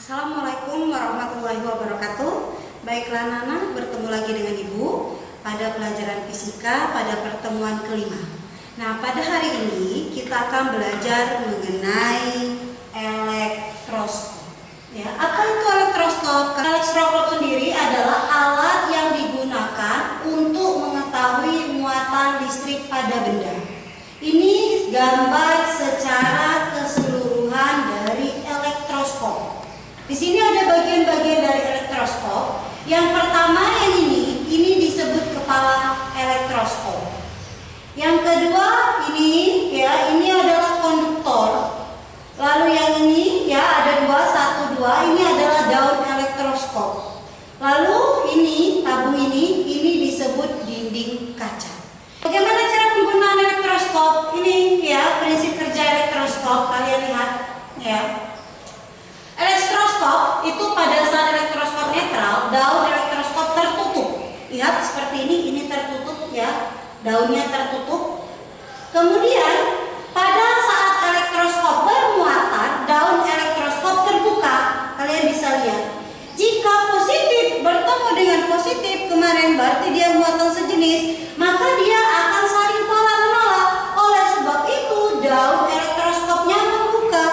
Assalamualaikum warahmatullahi wabarakatuh. Baiklah Nana, bertemu lagi dengan Ibu pada pelajaran fisika pada pertemuan kelima. Nah, pada hari ini kita akan belajar mengenai elektroskop. Ya, apa itu elektroskop? Elektroskop sendiri adalah alat yang digunakan untuk mengetahui muatan listrik pada benda. Ini gambar secara keseluruhan dari elektroskop. Di sini ada bagian-bagian dari elektroskop. Yang pertama yang ini disebut kepala elektroskop. Yang kedua ini adalah konduktor. Lalu yang ini ada satu dua, ini adalah daun elektroskop. Lalu tabung ini disebut dinding kaca. Bagaimana cara penggunaan elektroskop? Ini prinsip kerja elektroskop, kalian lihat ya. Elektroskop itu pada saat elektroskop netral, daun elektroskop tertutup. Lihat seperti ini tertutup ya, daunnya tertutup. Kemudian pada saat elektroskop bermuatan, daun elektroskop terbuka. Kalian bisa lihat. Jika positif bertemu dengan positif kemarin, berarti dia muatan sejenis, maka dia akan saling tolak-menolak. Oleh sebab itu, daun elektroskopnya membuka.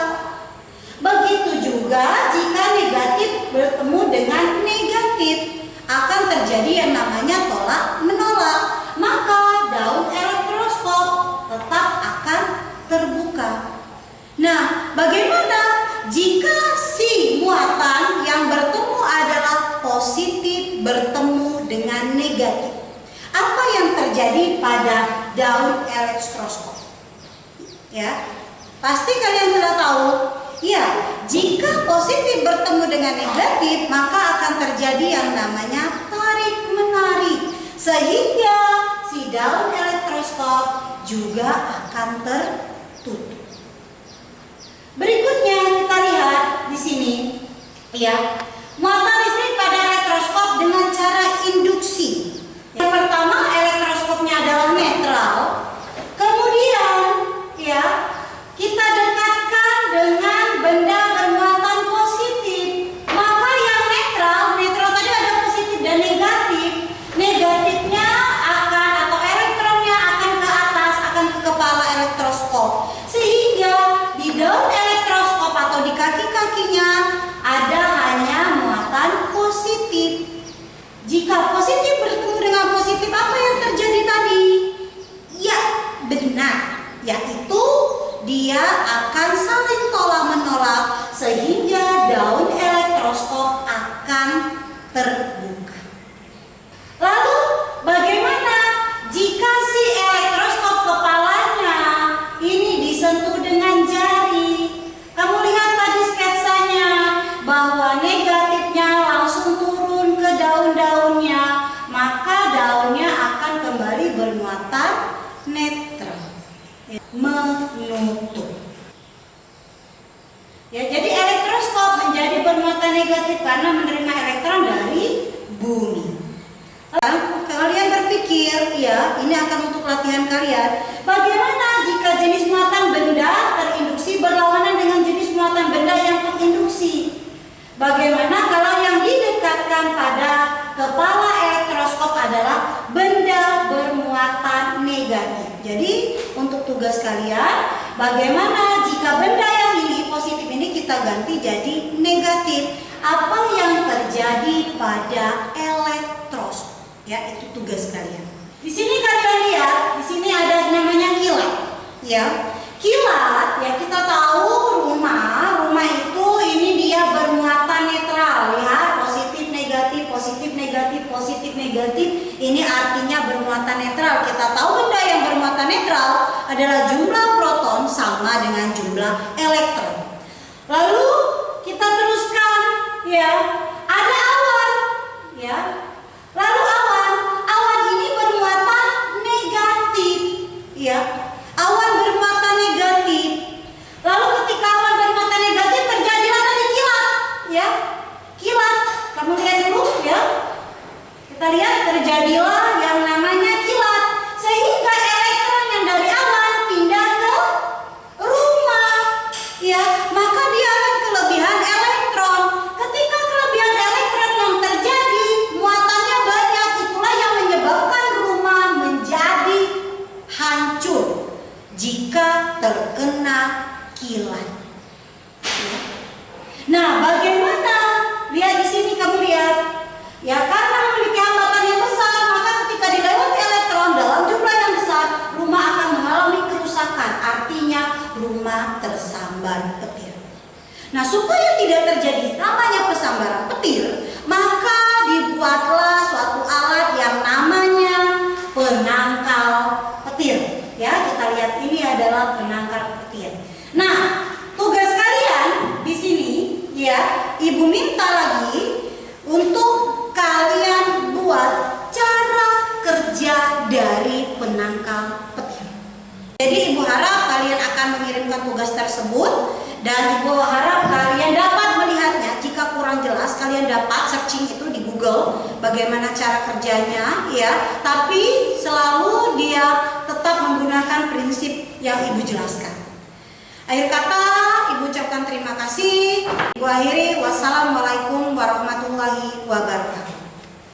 Begitu juga jika negatif bertemu dengan negatif, akan terjadi yang namanya tolak-menolak. Maka daun elektroskop tetap akan terbuka. Nah, bagaimana jika si muatan yang bertemu adalah positif bertemu dengan negatif? Apa yang terjadi pada daun elektroskop? Ya, pasti kalian sudah tahu. Ya, jika positif bertemu dengan negatif, maka akan terjadi yang namanya tarik-menarik, sehingga si daun elektroskop juga akan tertutup. Berikutnya kita lihat di sini, muatan listrik pada elektroskop dengan cara induksi. Yang pertama, elektroskopnya adalah netral. Kemudian, kita dekatkan dengan benda bermuatan positif. Maka yang netral tadi ada positif dan negatif. Negatifnya atau elektronnya akan ke atas, akan ke kepala elektroskop. Sehingga di daun elektroskop atau di kaki-kakinya ada hanya muatan positif. Jika positif bertemu dengan positif, apa yang terjadi tadi? Ya, benar. Yaitu dia akan saling tolak-menolak sehingga daun elektroskop akan terbuka. Lalu bagaimana jika si elektroskop kepalanya ini disentuh dengan jari? Kamu lihat tadi sketsanya bahwa negatifnya langsung turun ke daun-daunnya, maka daunnya akan kembali bermuatan netral, menutup. Jadi elektroskop menjadi bermuatan negatif karena menerima elektron dari bumi. Kalian berpikir, ini akan untuk latihan kalian. Bagaimana jika jenis muatan benda terinduksi berlawanan dengan jenis muatan benda yang terinduksi? Bagaimana kalau yang didekatkan pada kepala elektroskop adalah benda bermuatan negatif? Jadi untuk tugas kalian, bagaimana jika benda yang ini positif ini kita ganti jadi negatif? Apa yang terjadi pada elektroskop? Itu tugas kalian. Di sini kalian lihat, di sini ada namanya kilat. Kilat, kita tahu rumah itu ini dia bermuatan netral, positif negatif, positif negatif, positif negatif. Ini artinya bermuatan netral. Kita tahu benda yang bermuatan netral adalah jumlah proton sama dengan jumlah elektron. Lalu kita teruskan, ada awan, Lalu awan ini bermuatan negatif, awan bermuatan negatif. Lalu ketika awan bermuatan negatif terjadi Nah, bagaimana? Lihat di sini, kamu lihat. Ya, karena memiliki hambatan yang besar, maka ketika dilewati elektron dalam jumlah yang besar, rumah akan mengalami kerusakan. Artinya rumah tersambar petir. Nah, supaya tidak terjadi namanya pesambaran petir, maka dibuatlah suatu alat yang namanya penangkal petir. Ya, kita lihat ini adalah penangkal petir. Nah, tugas kalian di sini, ya, Ibu minta lagi untuk kalian buat cara kerja dari penangkal petir. Jadi Ibu harap kalian akan mengirimkan tugas tersebut dan Ibu harap kalian dapat melihatnya. Jika kurang jelas, kalian dapat searching itu di Google bagaimana cara kerjanya, ya. Tapi selalu dia tetap menggunakan prinsip yang Ibu jelaskan. Akhir kata, Ibu ucapkan terima kasih. Ibu akhiri, wassalamualaikum warahmatullahi wabarakatuh.